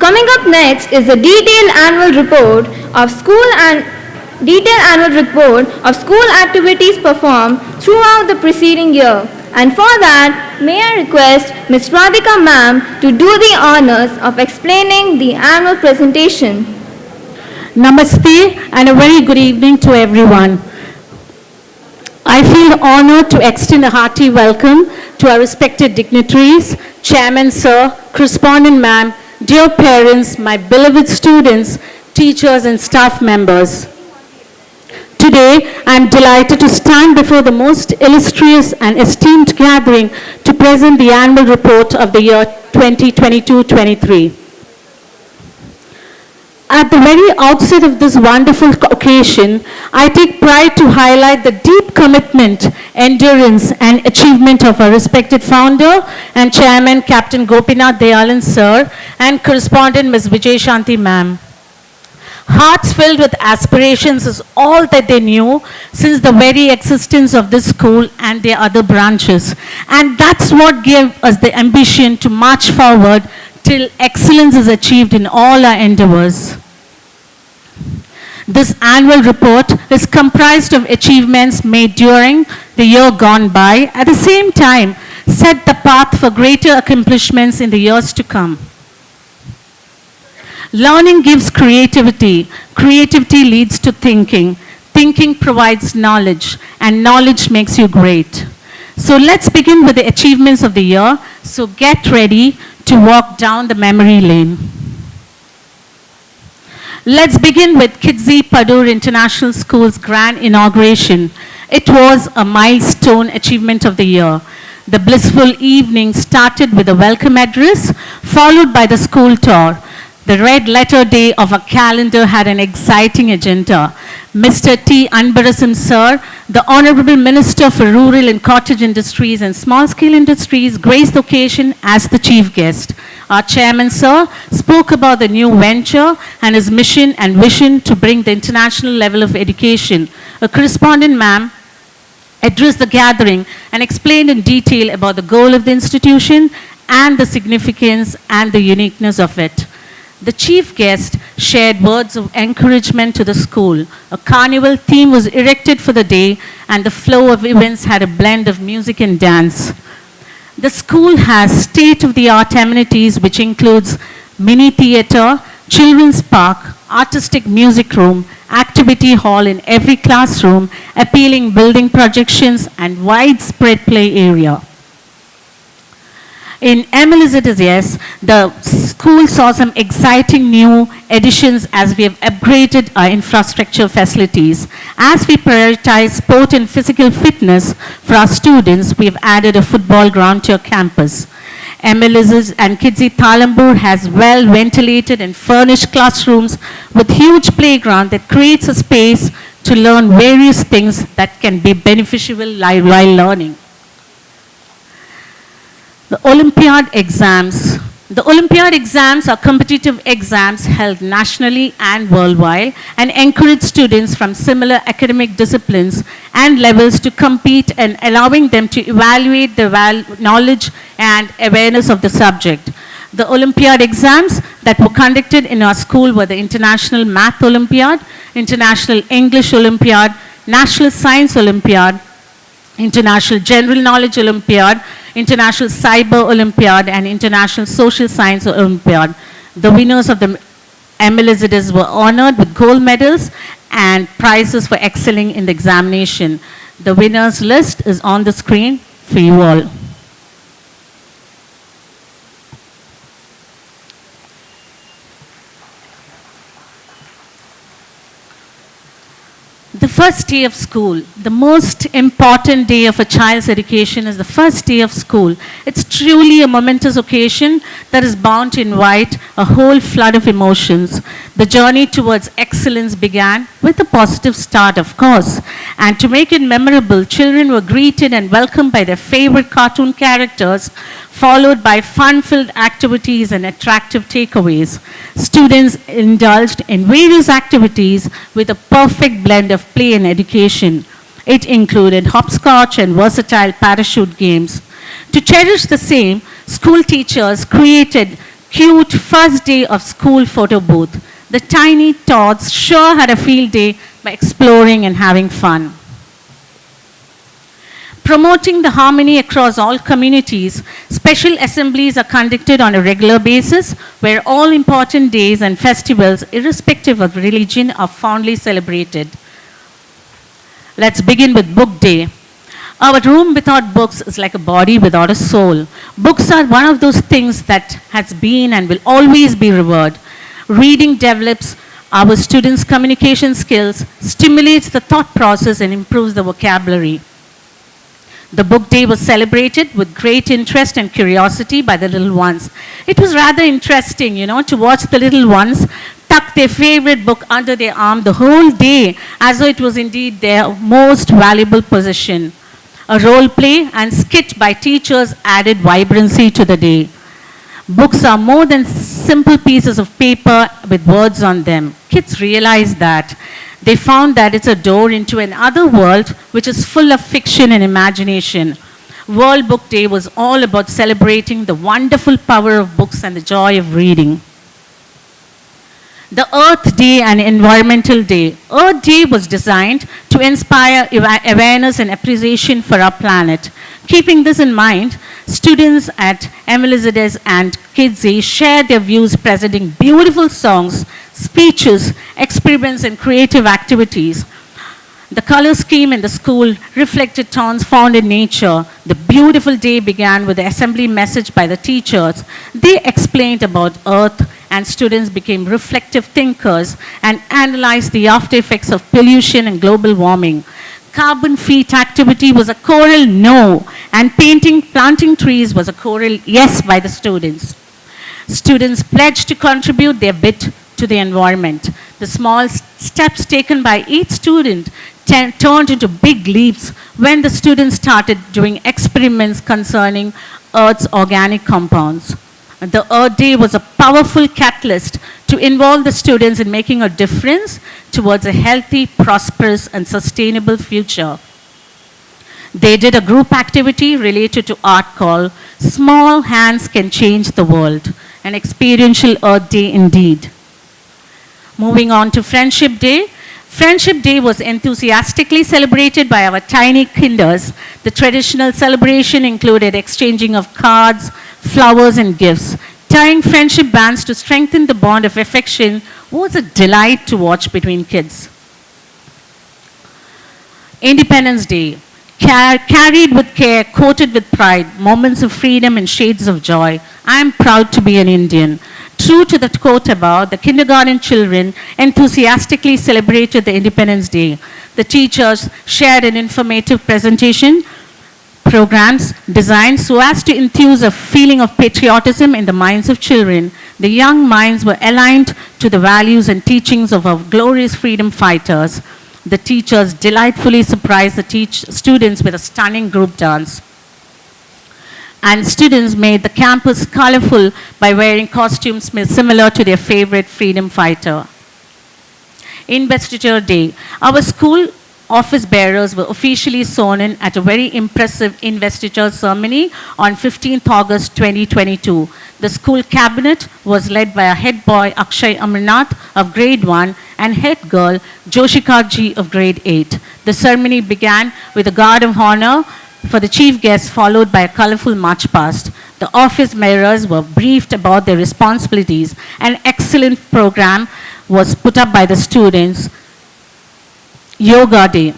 Coming up next is the detailed annual report of school activities performed throughout the preceding year. And for that, may I request Ms. Radhika ma'am to do the honors of explaining the annual presentation. Namaste and a very good evening to everyone. I feel honored to extend a hearty welcome to our respected dignitaries, Chairman Sir, Correspondent Ma'am, dear parents, my beloved students, teachers and staff members. Today, I am delighted to stand before the most illustrious and esteemed gathering to present the annual report of the year 2022-23. At the very outset of this wonderful occasion, I take pride to highlight the deep commitment, endurance and achievement of our respected founder and chairman, Captain Gopinath Dayalan Sir, and correspondent Ms. Vijay Shanti Ma'am. Hearts filled with aspirations is all that they knew since the very existence of this school and their other branches. And that's what gave us the ambition to march forward till excellence is achieved in all our endeavors. This annual report is comprised of achievements made during the year gone by, at the same time set the path for greater accomplishments in the years to come. Learning gives creativity. Creativity leads to thinking. Thinking provides knowledge, and knowledge makes you great. So let's begin with the achievements of the year. So get ready to walk down the memory lane. Let's begin with Kidzee Padur International School's grand inauguration. It was a milestone achievement of the year. The blissful evening started with a welcome address, followed by the school tour. The red letter day of our calendar had an exciting agenda. Mr. T. Anbarasan Sir, the Honorable Minister for Rural and Cottage Industries and Small Scale Industries, graced the occasion as the chief guest. Our Chairman Sir spoke about the new venture and his mission and vision to bring the international level of education. A correspondent ma'am addressed the gathering and explained in detail about the goal of the institution and the significance and the uniqueness of it. The chief guest shared words of encouragement to the school. A carnival theme was erected for the day, and the flow of events had a blend of music and dance. The school has state-of-the-art amenities, which includes mini theatre, children's park, artistic music room, activity hall in every classroom, appealing building projections, and widespread play area. In envisages, the school saw some exciting new additions as we have upgraded our infrastructure facilities. As we prioritize sport and physical fitness for our students, we have added a football ground to our campus. Envisages and Kidzee Thalambur has well-ventilated and furnished classrooms with huge playground that creates a space to learn various things that can be beneficial while learning. The Olympiad exams. The Olympiad exams are competitive exams held nationally and worldwide and encourage students from similar academic disciplines and levels to compete and allowing them to evaluate their knowledge and awareness of the subject. The Olympiad exams that were conducted in our school were the International Math Olympiad, International English Olympiad, National Science Olympiad, International General Knowledge Olympiad, International Cyber Olympiad, and International Social Science Olympiad. The winners of the envisages were honored with gold medals and prizes for excelling in the examination. The winners list is on the screen for you all. The first day of school. The most important day of a child's education is the first day of school. It's truly a momentous occasion that is bound to invite a whole flood of emotions. The journey towards excellence began with a positive start, of course. And to make it memorable, children were greeted and welcomed by their favorite cartoon characters, followed by fun-filled activities and attractive takeaways. Students indulged in various activities with a perfect blend of play and education. It included hopscotch and versatile parachute games. To cherish the same, school teachers created Cute first day of school photo booth. The tiny tots sure had a field day by exploring and having fun. Promoting the harmony across all communities, special assemblies are conducted on a regular basis where all important days and festivals, irrespective of religion, are fondly celebrated. Let's begin with Book Day. Our room without books is like a body without a soul. Books are one of those things that has been and will always be revered. Reading develops our students' communication skills, stimulates the thought process, and improves the vocabulary. The book day was celebrated with great interest and curiosity by the little ones. It was rather interesting, to watch the little ones tuck their favorite book under their arm the whole day, as though it was indeed their most valuable possession. A role play and skit by teachers added vibrancy to the day. Books are more than simple pieces of paper with words on them. Kids realize that. They found that it's a door into another world which is full of fiction and imagination. World Book Day was all about celebrating the wonderful power of books and the joy of reading. The Earth Day and Environmental Day. Earth Day was designed to inspire awareness and appreciation for our planet. Keeping this in mind, students at envisages and Kidzee shared their views presenting beautiful songs, speeches, experiments, and creative activities. The color scheme in the school reflected tones found in nature. The beautiful day began with the assembly message by the teachers. They explained about Earth, and students became reflective thinkers and analyzed the after effects of pollution and global warming. Carbon feet activity was a choral no, and planting trees was a choral yes by the students. Students pledged to contribute their bit to the environment. The small steps taken by each student turned into big leaps when the students started doing experiments concerning Earth's organic compounds. The Earth Day was a powerful catalyst to involve the students in making a difference towards a healthy, prosperous, and sustainable future. They did a group activity related to art called Small Hands Can Change the World, an experiential Earth Day indeed. Moving on to Friendship Day. Friendship Day was enthusiastically celebrated by our tiny kinders. The traditional celebration included exchanging of cards, flowers, and gifts. Tying friendship bands to strengthen the bond of affection was a delight to watch between kids. Independence Day. Carried with care, coated with pride, moments of freedom and shades of joy. I am proud to be an Indian. True to the quote above, the kindergarten children enthusiastically celebrated the Independence Day. The teachers shared an informative presentation programs designed so as to infuse a feeling of patriotism in the minds of children. The young minds were aligned to the values and teachings of our glorious freedom fighters. The teachers delightfully surprised the students with a stunning group dance. And students made the campus colorful by wearing costumes similar to their favorite freedom fighter. Investiture Day. Our school office bearers were officially sworn in at a very impressive investiture ceremony on 15th August 2022. The school cabinet was led by a head boy Akshay Amarnath of grade 1 and head girl Joshika G of grade 8. The ceremony began with a guard of honor for the chief guest, followed by a colorful march past. The office bearers were briefed about their responsibilities. An excellent program was put up by the students. Yoga Day.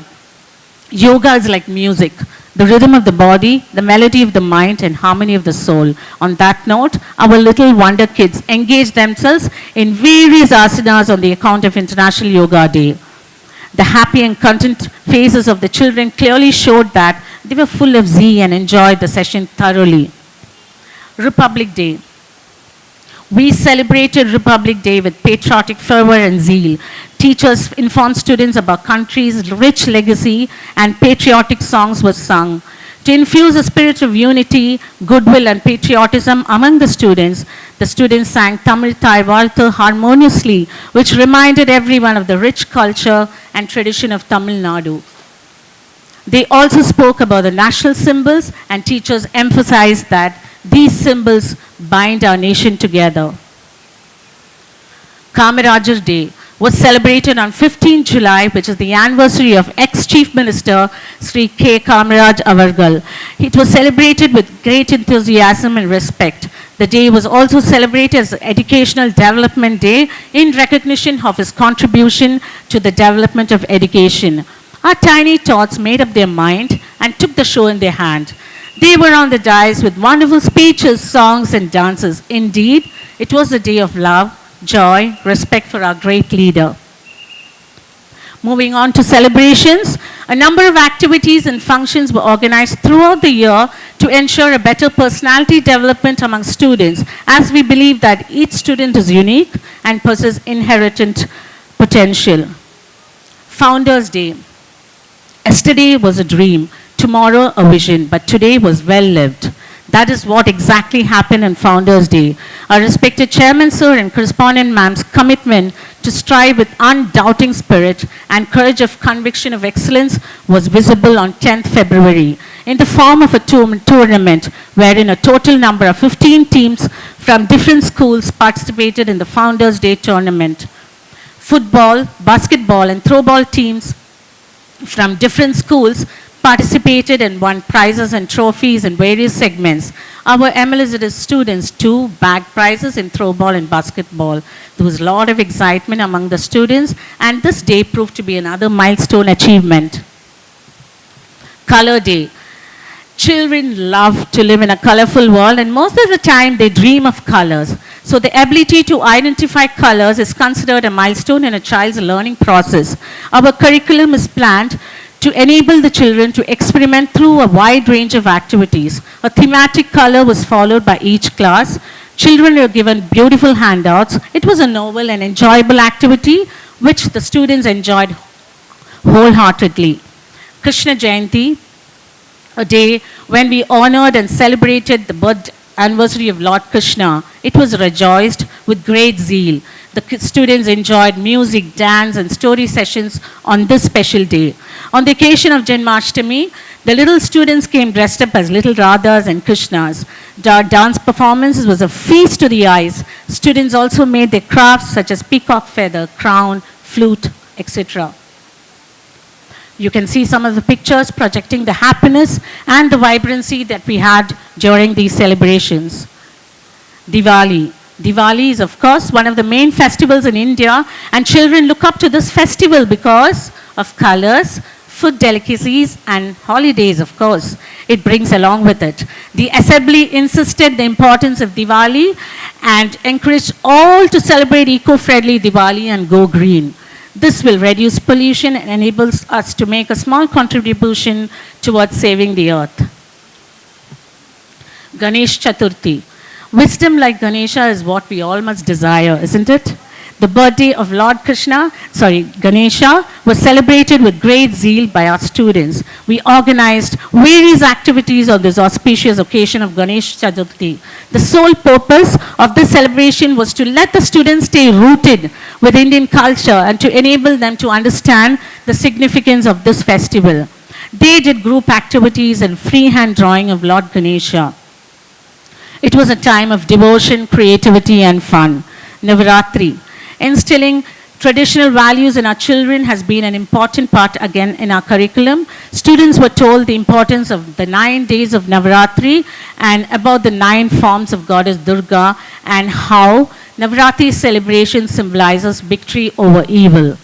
Yoga is like music, the rhythm of the body, the melody of the mind, and harmony of the soul. On that note, our little wonder kids engaged themselves in various asanas on the account of International Yoga Day. The happy and content faces of the children clearly showed that they were full of zee and enjoyed the session thoroughly. Republic Day. We celebrated Republic Day with patriotic fervor and zeal. Teachers informed students about country's rich legacy and patriotic songs were sung. To infuse a spirit of unity, goodwill, and patriotism among the students sang Tamil Thai Varthu harmoniously, which reminded everyone of the rich culture and tradition of Tamil Nadu. They also spoke about the national symbols, and teachers emphasized that These symbols bind our nation together. Kamaraj's Day was celebrated on 15 July, which is the anniversary of ex-Chief Minister Sri K. Kamaraj Avargal. It was celebrated with great enthusiasm and respect. The day was also celebrated as Educational Development Day in recognition of his contribution to the development of education. Our tiny tots made up their mind and took the show in their hand. They were on the dais with wonderful speeches, songs, and dances. Indeed, it was a day of love, joy, respect for our great leader. Moving on to celebrations, a number of activities and functions were organized throughout the year to ensure a better personality development among students, as we believe that each student is unique and possesses inherent potential. Founders Day. Yesterday was a dream, tomorrow a vision, but today was well lived. That is what exactly happened on Founders Day. Our respected Chairman Sir and Correspondent Ma'am's commitment to strive with undoubting spirit and courage of conviction of excellence was visible on 10th February in the form of a tournament wherein a total number of 15 teams from different schools participated in the Founders Day tournament. Football, basketball and throwball teams from different schools participated and won prizes and trophies in various segments. Our MLS students too bagged prizes in throwball and basketball. There was a lot of excitement among the students, and this day proved to be another milestone achievement. Color Day. Children love to live in a colorful world, and most of the time they dream of colors. So the ability to identify colors is considered a milestone in a child's learning process. Our curriculum is planned to enable the children to experiment through a wide range of activities. A thematic color was followed by each class. Children were given beautiful handouts. It was a novel and enjoyable activity which the students enjoyed wholeheartedly. Krishna Jayanti, a day when we honored and celebrated the birth anniversary of Lord Krishna. It was rejoiced with great zeal. The students enjoyed music, dance, and story sessions on this special day. On the occasion of Janmashtami, the little students came dressed up as little Radhas and Krishnas. The dance performances was a feast to the eyes. Students also made their crafts such as peacock feather, crown, flute, etc. You can see some of the pictures projecting the happiness and the vibrancy that we had during these celebrations. Diwali. Diwali is, of course, one of the main festivals in India, and children look up to this festival because of colors, food delicacies, and holidays, of course. It brings along with it. The assembly insisted the importance of Diwali and encouraged all to celebrate eco-friendly Diwali and go green. This will reduce pollution and enables us to make a small contribution towards saving the earth. Ganesh Chaturthi. Wisdom like Ganesha is what we all must desire, isn't it? The birthday of Ganesha was celebrated with great zeal by our students. We organized various activities on this auspicious occasion of Ganesh Chaturthi. The sole purpose of this celebration was to let the students stay rooted with Indian culture and to enable them to understand the significance of this festival. They did group activities and freehand drawing of Lord Ganesha. It was a time of devotion, creativity, and fun. Navaratri. Instilling traditional values in our children has been an important part again in our curriculum. Students were told the importance of the 9 days of Navaratri and about the 9 forms of Goddess Durga and how Navaratri celebration symbolizes victory over evil.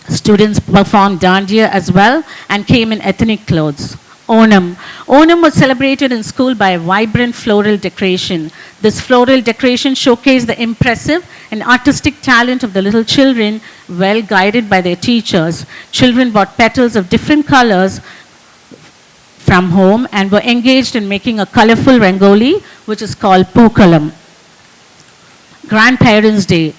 Students performed dandiya as well and came in ethnic clothes. Onam. Onam was celebrated in school by a vibrant floral decoration. This floral decoration showcased the impressive and artistic talent of the little children, well guided by their teachers. Children bought petals of different colors from home and were engaged in making a colorful rangoli, which is called Pookalam. Grandparents' Day.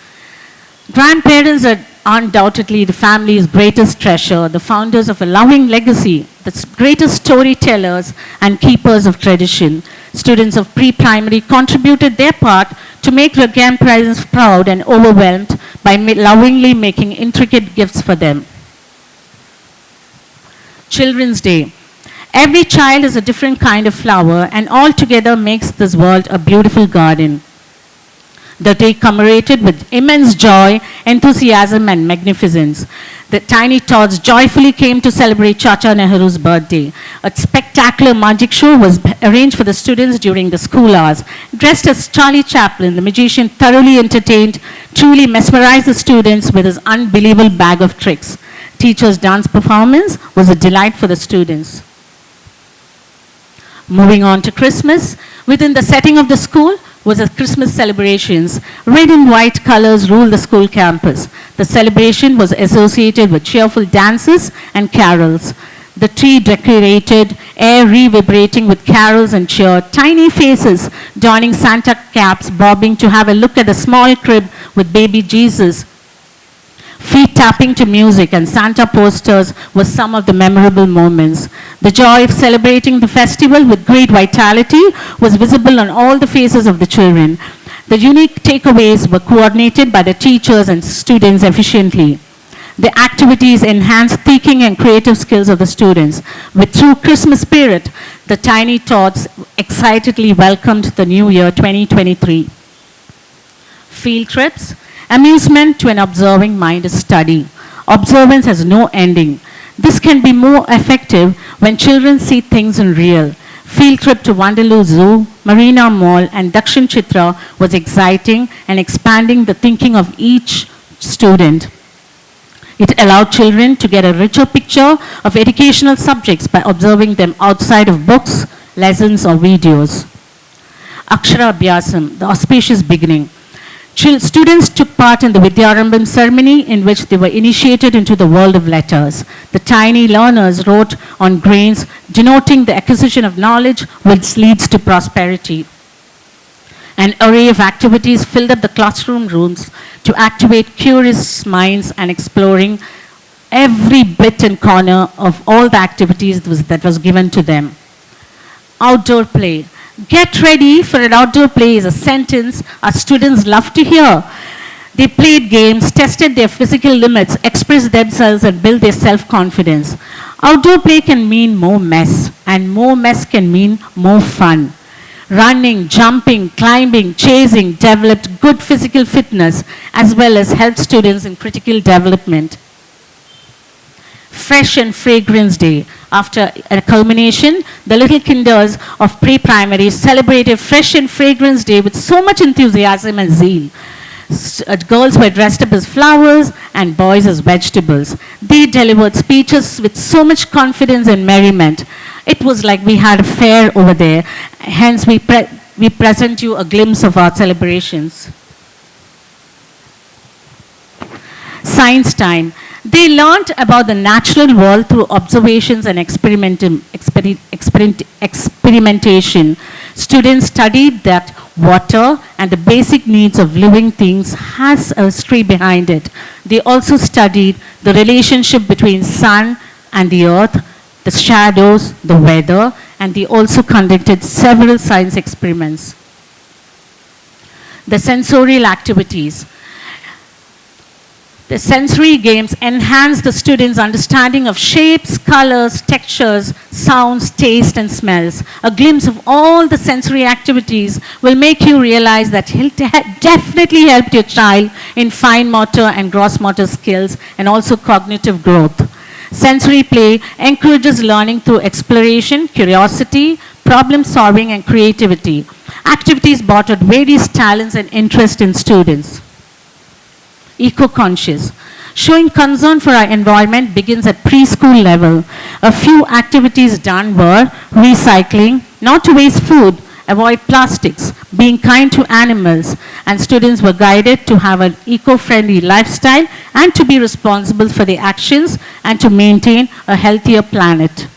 Grandparents are undoubtedly the family's greatest treasure, the founders of a loving legacy, the greatest storytellers and keepers of tradition. Students of pre-primary contributed their part to make their grandparents proud and overwhelmed by lovingly making intricate gifts for them. Children's Day. Every child is a different kind of flower, and all together makes this world a beautiful garden. The day commemorated with immense joy, enthusiasm, and magnificence. The tiny tots joyfully came to celebrate Chacha Nehru's birthday. A spectacular magic show was arranged for the students during the school hours. Dressed as Charlie Chaplin, the magician thoroughly entertained, truly mesmerized the students with his unbelievable bag of tricks. Teachers' dance performance was a delight for the students. Moving on to Christmas, within the setting of the school was a Christmas celebrations. Red and white colors ruled the school campus. The celebration was associated with cheerful dances and carols. The tree decorated, air reverberating with carols and cheer, tiny faces donning Santa caps, bobbing to have a look at the small crib with baby Jesus. Feet tapping to music and Santa posters were some of the memorable moments. The joy of celebrating the festival with great vitality was visible on all the faces of the children. The unique takeaways were coordinated by the teachers and students efficiently. The activities enhanced thinking and creative skills of the students. With true Christmas spirit, the tiny tots excitedly welcomed the new year 2023. Field trips. Amusement to an observing mind is study. Observance has no ending. This can be more effective when children see things in real. Field trip to Wonderloo Zoo, Marina Mall, and Dakshin Chitra was exciting and expanding the thinking of each student. It allowed children to get a richer picture of educational subjects by observing them outside of books, lessons, or videos. Akshara Abhyasam, the auspicious beginning. Students took part in the Vidyarambham ceremony in which they were initiated into the world of letters. The tiny learners wrote on grains, denoting the acquisition of knowledge which leads to prosperity. An array of activities filled up the classroom rooms to activate curious minds and exploring every bit and corner of all the activities that was given to them. Outdoor play. Get ready for an outdoor play is a sentence our students love to hear. They played games, tested their physical limits, expressed themselves, and built their self-confidence. Outdoor play can mean more mess, and more mess can mean more fun. Running, jumping, climbing, chasing developed good physical fitness as well as helped students in critical development. Fresh and Fragrance Day. After a culmination, the little kinders of pre-primary celebrated Fresh and Fragrance Day with so much enthusiasm and zeal. Girls were dressed up as flowers and boys as vegetables. They delivered speeches with so much confidence and merriment. It was like we had a fair over there. Hence, we present you a glimpse of our celebrations. Science time. They learned about the natural world through observations and experimentation. Students studied that water and the basic needs of living things has a history behind it. They also studied the relationship between sun and the earth, the shadows, the weather, and they also conducted several science experiments. The sensorial activities. The sensory games enhance the students' understanding of shapes, colors, textures, sounds, taste, and smells. A glimpse of all the sensory activities will make you realize that it definitely helped your child in fine motor and gross motor skills and also cognitive growth. Sensory play encourages learning through exploration, curiosity, problem solving, and creativity. Activities brought out various talents and interest in students. Eco-conscious. Showing concern for our environment begins at preschool level. A few activities done were recycling, not to waste food, avoid plastics, being kind to animals, and students were guided to have an eco-friendly lifestyle and to be responsible for their actions and to maintain a healthier planet.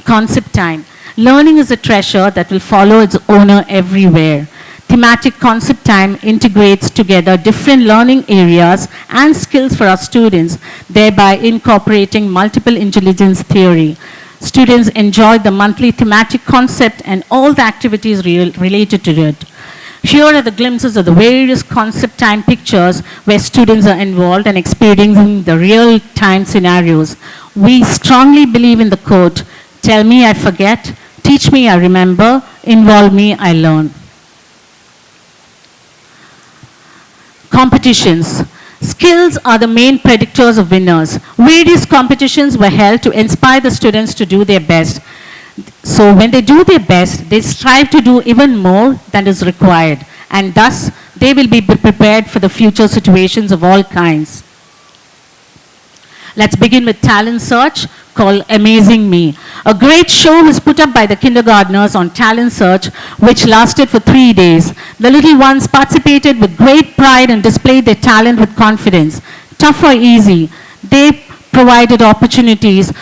Concept time. Learning is a treasure that will follow its owner everywhere. Thematic concept time integrates together different learning areas and skills for our students, thereby incorporating multiple intelligence theory. Students enjoy the monthly thematic concept and all the activities related to it. Here are the glimpses of the various concept time pictures where students are involved and experiencing the real-time scenarios. We strongly believe in the quote, Tell me I forget, teach me I remember, involve me I learn. Competitions. Skills are the main predictors of winners. Various competitions were held to inspire the students to do their best. So when they do their best, they strive to do even more than is required, and thus they will be prepared for the future situations of all kinds. Let's begin with talent search called Amazing Me. A great show was put up by the kindergartners on talent search, which lasted for 3 days. The little ones participated with great pride and displayed their talent with confidence. Tough or easy, they provided opportunities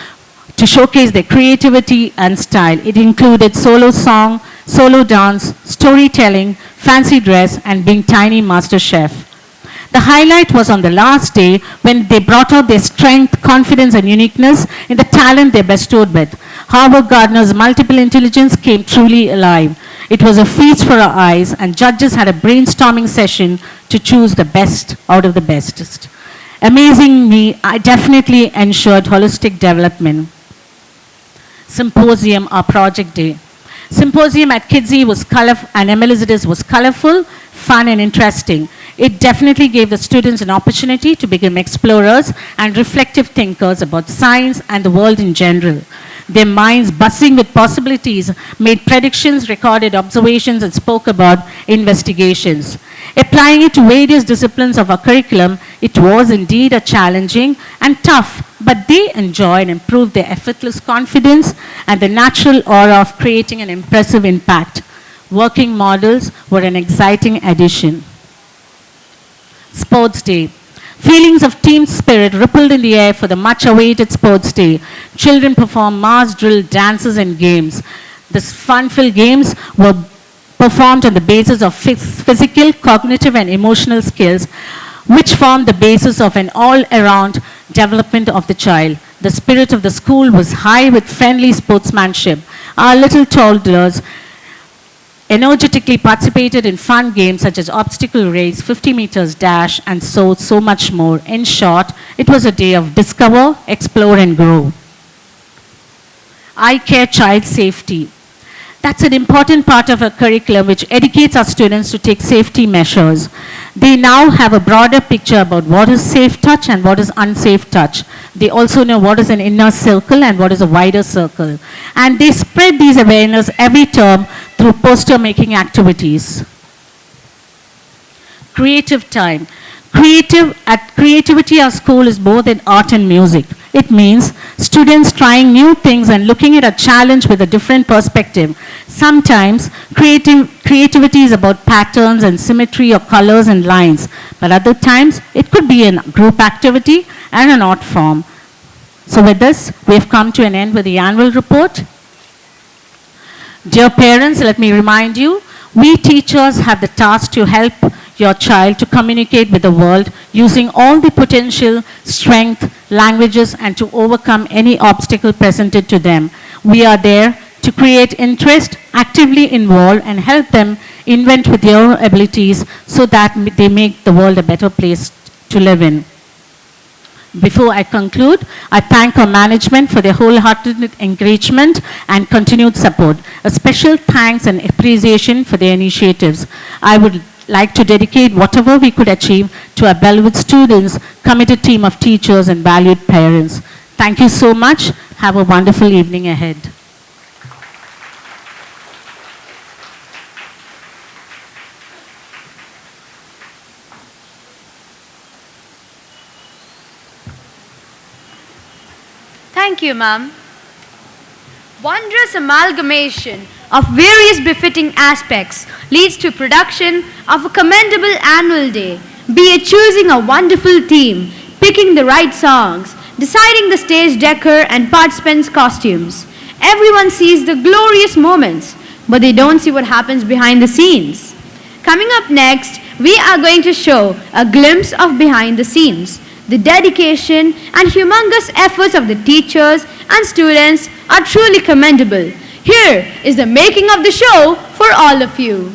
to showcase their creativity and style. It included solo song, solo dance, storytelling, fancy dress, and being tiny master chef. The highlight was on the last day when they brought out their strength, confidence, and uniqueness in the talent they bestowed with. Harvard Gardner's multiple intelligence came truly alive. It was a feast for our eyes, and judges had a brainstorming session to choose the best out of the bestest. Amazing Me, I definitely ensured holistic development. Symposium or project day. Symposium at Kidzee was colorful, and envisages was colorful, fun, and interesting. It definitely gave the students an opportunity to become explorers and reflective thinkers about science and the world in general. Their minds buzzing with possibilities made predictions, recorded observations, and spoke about investigations. Applying it to various disciplines of our curriculum, it was indeed a challenging and tough, but they enjoyed and improved their effortless confidence and the natural aura of creating an impressive impact. Working models were an exciting addition. Sports Day. Feelings of team spirit rippled in the air for the much-awaited Sports Day. Children performed mass drill, dances, and games. The fun-filled games were performed on the basis of physical, cognitive, and emotional skills, which formed the basis of an all-around development of the child. The spirit of the school was high with friendly sportsmanship. Our little toddlers energetically participated in fun games such as obstacle race, 50 meters dash, and so much more. In short, it was a day of discover, explore, and grow. I Care Child Safety. That's an important part of our curriculum which educates our students to take safety measures. They now have a broader picture about what is safe touch and what is unsafe touch. They also know what is an inner circle and what is a wider circle. And they spread these awareness every term through poster making activities. Creative time. Creativity at school is more than art and music. It means students trying new things and looking at a challenge with a different perspective. Sometimes creativity is about patterns and symmetry or colors and lines, but other times it could be a group activity and an art form. So with this, we have come to an end with the annual report. Dear parents, let me remind you, we teachers have the task to help your child to communicate with the world using all the potential, strength, languages, and to overcome any obstacle presented to them. We are there to create interest, actively involve, and help them invent with their abilities so that they make the world a better place to live in. Before I conclude, I thank our management for their wholehearted encouragement and continued support. A special thanks and appreciation for their initiatives. I would like to dedicate whatever we could achieve to our beloved students, committed team of teachers, and valued parents. Thank you so much. Have a wonderful evening ahead. Thank you, ma'am. Wondrous amalgamation of various befitting aspects leads to production of a commendable annual day, be it choosing a wonderful theme, picking the right songs, deciding the stage decor and participants' costumes. Everyone sees the glorious moments, but they don't see what happens behind the scenes. Coming up next, we are going to show a glimpse of behind the scenes. The dedication and humongous efforts of the teachers and students are truly commendable. Here is the making of the show for all of you.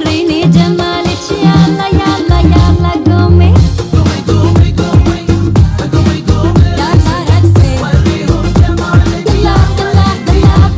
وريني جمالك يلا يلا يلا قومي يلا رقصي وريهم جمالك يلا يلا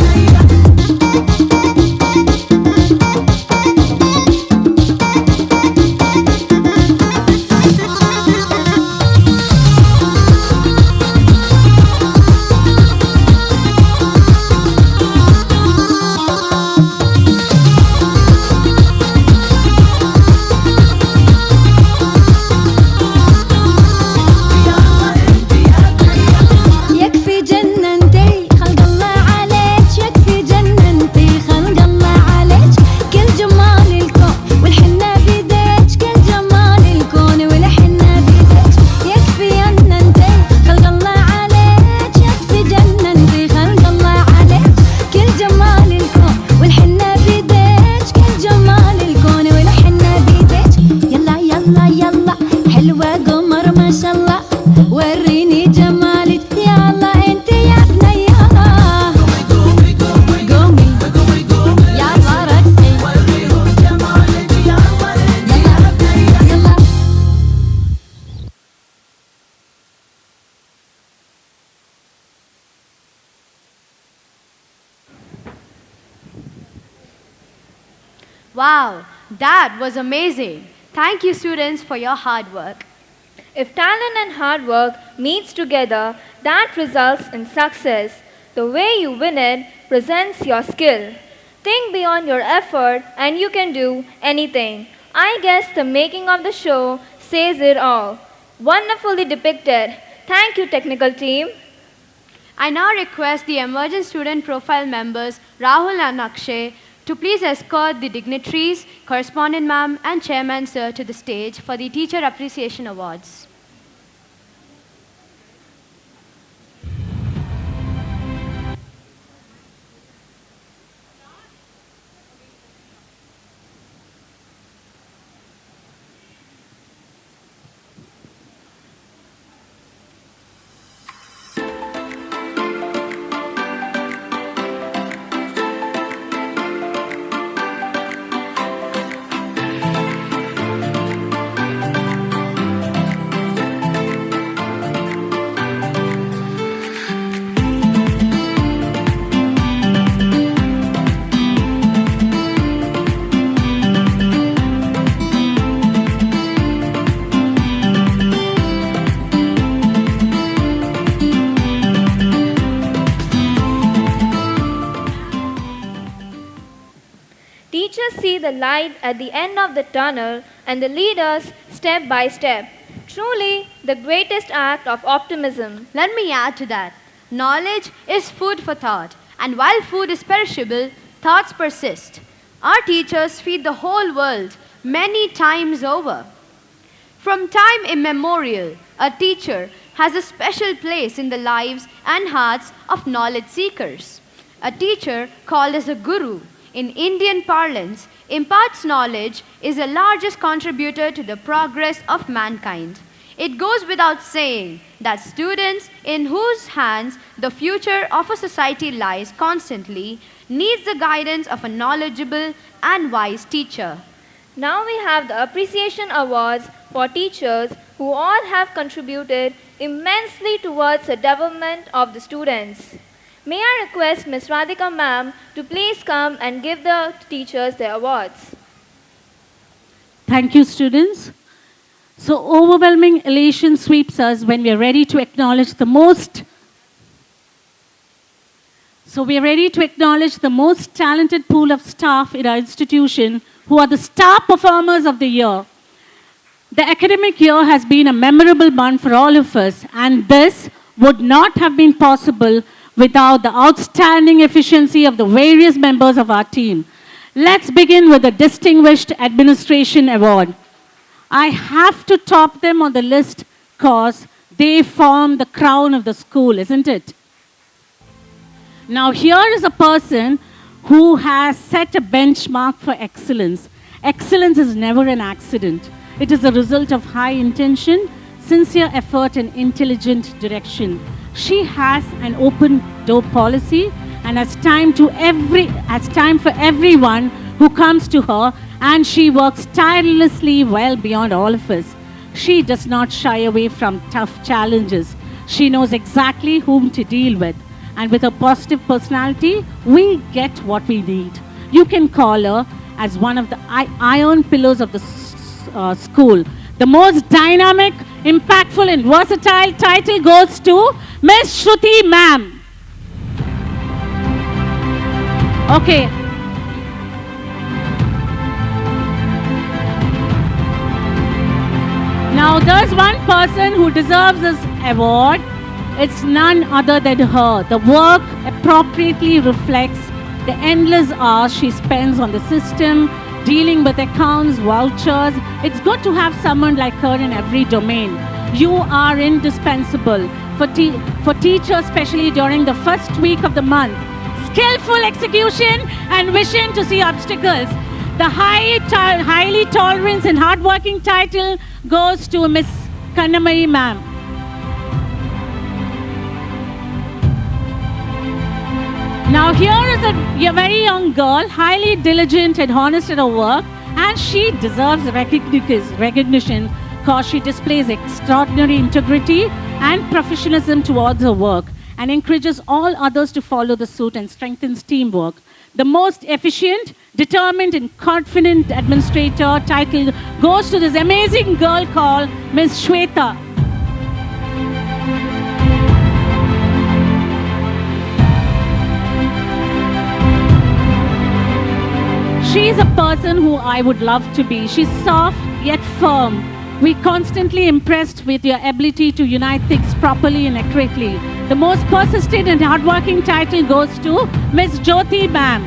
يكفي جننتي خلق الله عليك يكفي جننتي خلق الله عليك كل جمال الكون والحنة بيديك كل جمال الكون والحنة بيديك يكفي جننتي خلق الله عليك يكفي جننتي خلق الله عليك كل جمال الكون والحنة بيديك كل جمال الكون والحنة بيديك يلا يلا يلا حلوة قمر ما شاء الله وريني جمالك يلا انت يا بنية قومي يلا رقصي وريهم جمالك يلا يلا Wow, that was amazing. Thank you, students, for your hard work. If talent and hard work meets together, that results in success. The way you win it presents your skill. Think beyond your effort and you can do anything. I guess the making of the show says it all. Wonderfully depicted. Thank you, technical team. I now request the emerging student profile members, Rahul and Akshay, to please escort the dignitaries, correspondent ma'am and chairman sir to the stage for the Teacher Appreciation Awards. Teachers see the light at the end of the tunnel and the leaders step by step. Truly the greatest act of optimism. Let me add to that. Knowledge is food for thought, and while food is perishable, thoughts persist. Our teachers feed the whole world many times over. From time immemorial, a teacher has a special place in the lives and hearts of knowledge seekers. A teacher, called as a guru in Indian parlance, imparts knowledge, is the largest contributor to the progress of mankind. It goes without saying that students in whose hands the future of a society lies constantly needs the guidance of a knowledgeable and wise teacher. Now we have the appreciation awards for teachers who all have contributed immensely towards the development of the students. May I request Ms. Radhika ma'am to please come and give the teachers their awards. Thank you, students. So overwhelming elation sweeps us when we are ready to acknowledge the most talented pool of staff in our institution who are the star performers of the year. The academic year has been a memorable one for all of us, and this would not have been possible without the outstanding efficiency of the various members of our team. Let's begin with the Distinguished Administration Award. I have to top them on the list because they form the crown of the school, isn't it? Now here is a person who has set a benchmark for excellence. Excellence is never an accident. It is a result of high intention, sincere effort and intelligent direction. She has an open door policy and has time for everyone who comes to her and she works tirelessly well beyond all of us. She does not shy away from tough challenges. She knows exactly whom to deal with. And with a positive personality, we get what we need. You can call her as one of the iron pillars of the school. The most dynamic, impactful and versatile title goes to Miss Shruti ma'am. Okay. Now there's one person who deserves this award. It's none other than her. The work appropriately reflects the endless hours she spends on the system, dealing with accounts, vouchers. It's good to have someone like her in every domain. You are indispensable for teachers, especially during the first week of the month. Skillful execution and vision to see obstacles. The highly tolerant and hardworking title goes to Miss Kannamari ma'am. Now here is a very young girl, highly diligent and honest at her work, and she deserves recognition because she displays extraordinary integrity and professionalism towards her work and encourages all others to follow the suit and strengthens teamwork. The most efficient, determined and confident administrator title goes to this amazing girl called Miss Shweta. She's a person who I would love to be. She's soft yet firm. We're constantly impressed with your ability to unite things properly and accurately. The most persistent and hardworking title goes to Miss Jyoti ma'am.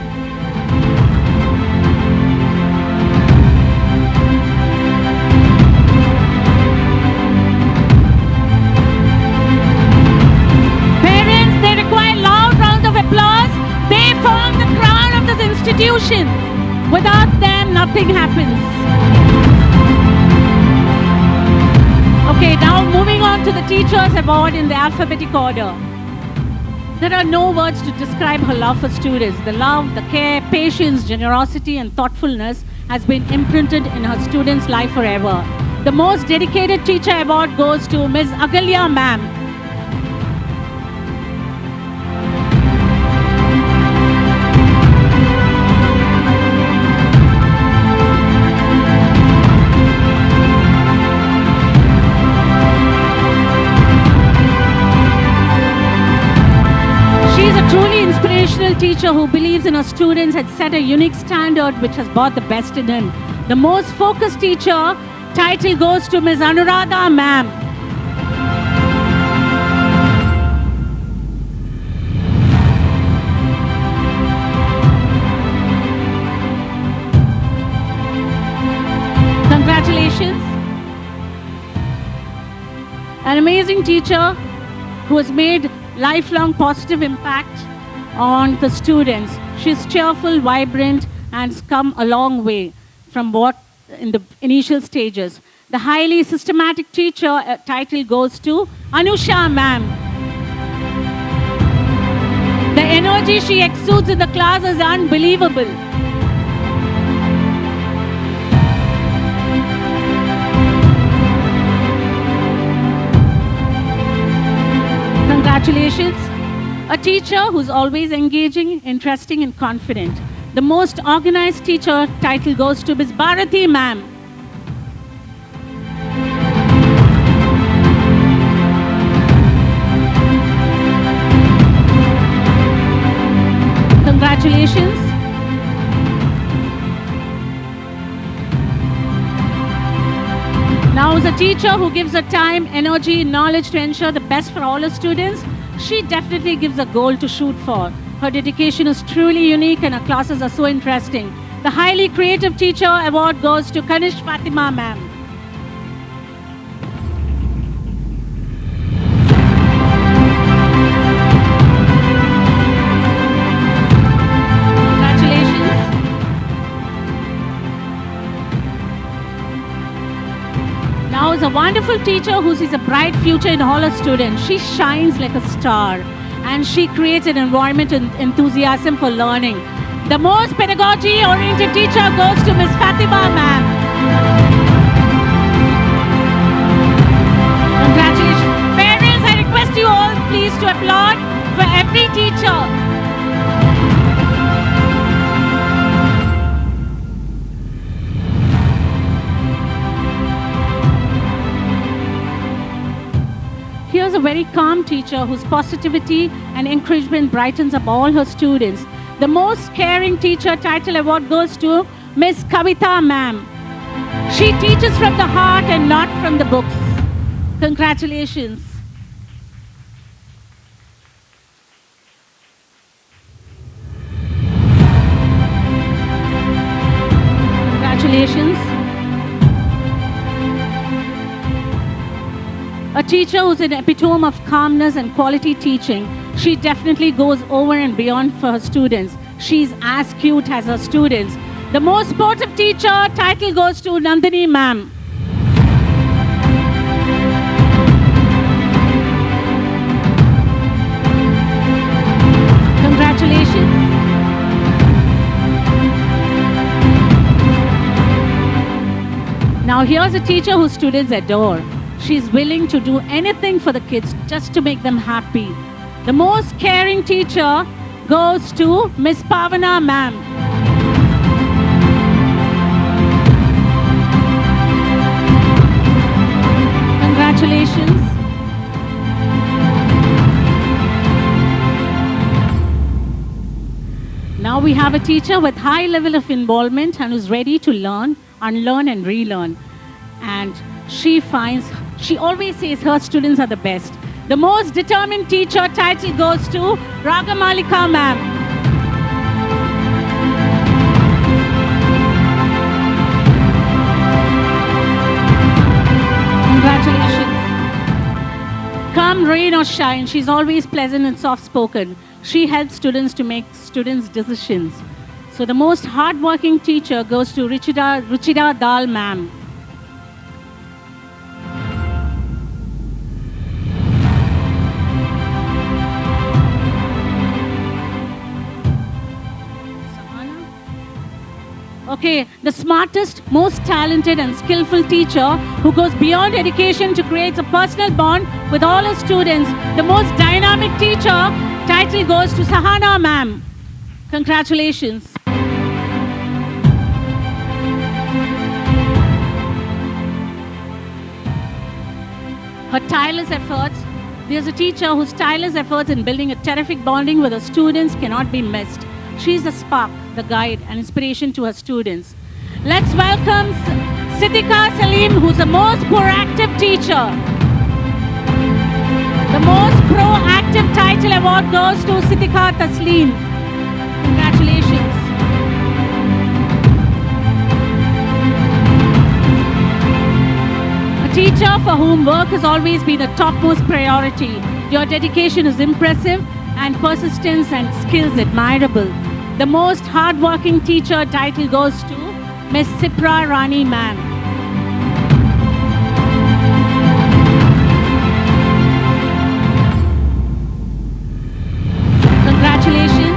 Parents, they require loud rounds of applause. They form the crown of this institution. Without them, nothing happens. Okay, now moving on to the Teachers Award in the alphabetic order. There are no words to describe her love for students. The love, the care, patience, generosity and thoughtfulness has been imprinted in her students' life forever. The most dedicated teacher award goes to Ms. Agalya ma'am. Truly inspirational teacher who believes in her students had set a unique standard which has brought the best in him. The most focused teacher title goes to Ms. Anuradha ma'am. Congratulations. An amazing teacher who has made lifelong positive impact on the students. She's cheerful, vibrant, and has come a long way from what in the initial stages. The highly systematic teacher title goes to Anusha ma'am. The energy she exudes in the class is unbelievable. Congratulations. A teacher who's always engaging, interesting and confident. The most organized teacher title goes to Ms. Bharati ma'am. Congratulations. Now as a teacher who gives her time, energy, knowledge to ensure the best for all her students, she definitely gives a goal to shoot for. Her dedication is truly unique and her classes are so interesting. The highly creative teacher award goes to Kanish Fatima ma'am. Now is a wonderful teacher who sees a bright future in all her students. She shines like a star and she creates an environment and enthusiasm for learning. The most pedagogy-oriented teacher goes to Miss Fatima ma'am. Congratulations. Parents, I request you all please to applaud for every teacher. Here's a very calm teacher whose positivity and encouragement brightens up all her students. The most caring teacher title award goes to Miss Kavita ma'am. She teaches from the heart and not from the books. Congratulations. Congratulations. A teacher who's an epitome of calmness and quality teaching. She definitely goes over and beyond for her students. She's as cute as her students. The most sportive teacher title goes to Nandini ma'am. Congratulations. Now here's a teacher whose students adore. She's willing to do anything for the kids just to make them happy. The most caring teacher goes to Miss Pavana ma'am. Congratulations. Now we have a teacher with high level of involvement and who's ready to learn, unlearn and relearn. And she always says her students are the best. The most determined teacher title goes to Ragamalika ma'am. Congratulations. Come rain or shine, she's always pleasant and soft-spoken. She helps students to make students' decisions. So the most hard-working teacher goes to Ruchida Dal ma'am. Okay, the smartest, most talented and skillful teacher who goes beyond education to create a personal bond with all her students. The most dynamic teacher title goes to Sahana ma'am. Congratulations. Her tireless efforts. There's a teacher whose tireless efforts in building a terrific bonding with her students cannot be missed. She's the spark, the guide, and inspiration to her students. Let's welcome Siddika Salim, who's the most proactive teacher. The most proactive title award goes to Siddika Taslim. Congratulations. A teacher for whom work has always been the topmost priority. Your dedication is impressive and persistence and skills admirable. The most hard-working teacher title goes to Miss Sipra Rani ma'am. Congratulations.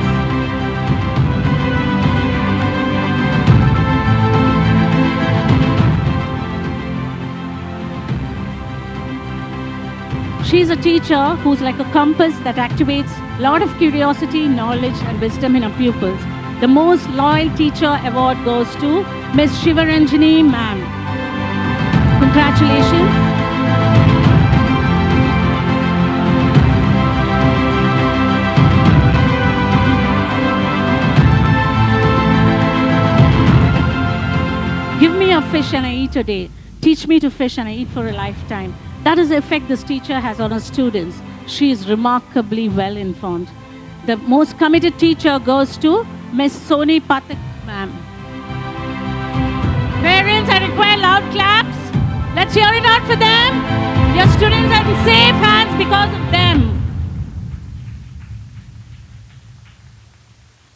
She's a teacher who's like a compass that activates a lot of curiosity, knowledge and wisdom in her pupils. The most loyal teacher award goes to Miss Shivaranjani ma'am. Congratulations. Give me a fish and I eat a day. Teach me to fish and I eat for a lifetime. That is the effect this teacher has on her students. She is remarkably well informed. The most committed teacher goes to Miss Soni Pathak ma'am. Parents, I require loud claps. Let's hear it out for them. Your students are in safe hands because of them.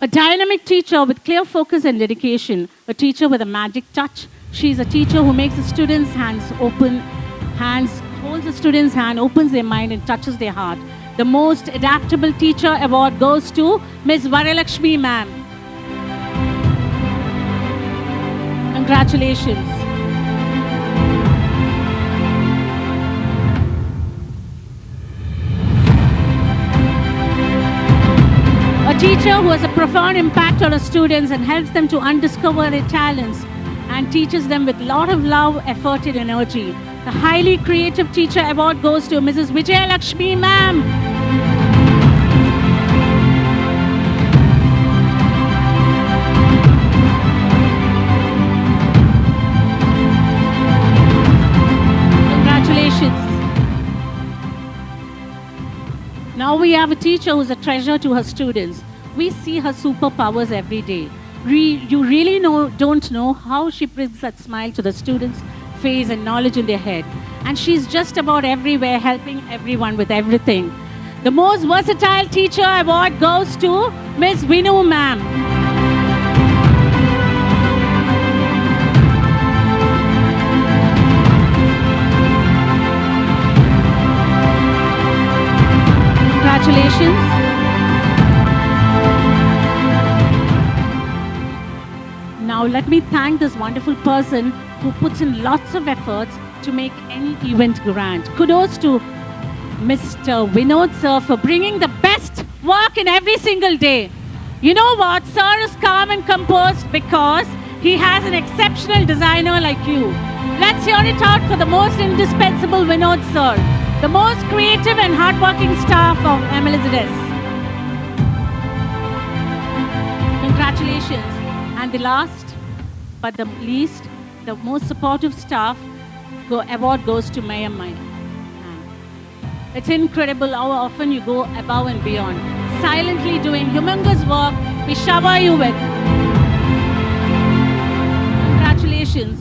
A dynamic teacher with clear focus and dedication. A teacher with a magic touch. She is a teacher who makes the students' hands open, holds the student's hand, opens their mind and touches their heart. The most adaptable teacher award goes to Miss Varalakshmi ma'am. Congratulations. A teacher who has a profound impact on her students and helps them to undiscover their talents and teaches them with a lot of love, effort and energy. The Highly Creative Teacher Award goes to Mrs. Vijay Lakshmi ma'am. Congratulations. Now we have a teacher who's a treasure to her students. We see her superpowers every day. You really don't know how she brings that smile to the students' face and knowledge in their head. And she's just about everywhere, helping everyone with everything. The most versatile teacher award goes to Miss Vinu ma'am. Congratulations. Now let me thank this wonderful person who puts in lots of efforts to make any event grand. Kudos to Mr. Vinod sir for bringing the best work in every single day. You know what? Sir is calm and composed because he has an exceptional designer like you. Let's hear it out for the most indispensable Vinod sir, the most creative and hardworking staff of MLZS. Congratulations. And the last but the least, the most supportive staff award goes to Maya Maya. It's incredible how often you go above and beyond, silently doing humongous work we shower you with. Congratulations.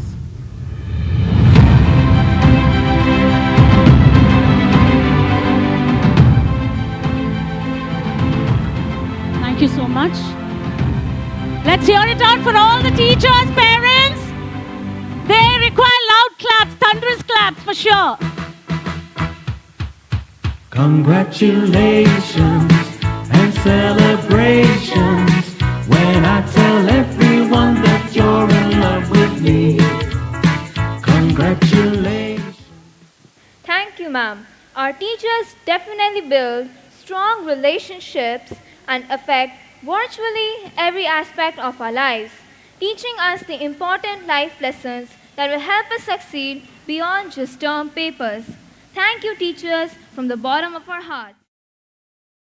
Thank you so much. Let's hear it out for all the teachers, parents. They require loud claps, thunderous claps for sure. Congratulations and celebrations when I tell everyone that you're in love with me. Congratulations. Thank you, ma'am. Our teachers definitely build strong relationships and affect virtually every aspect of our lives, teaching us the important life lessons that will help us succeed beyond just term papers. Thank you, teachers, from the bottom of our hearts.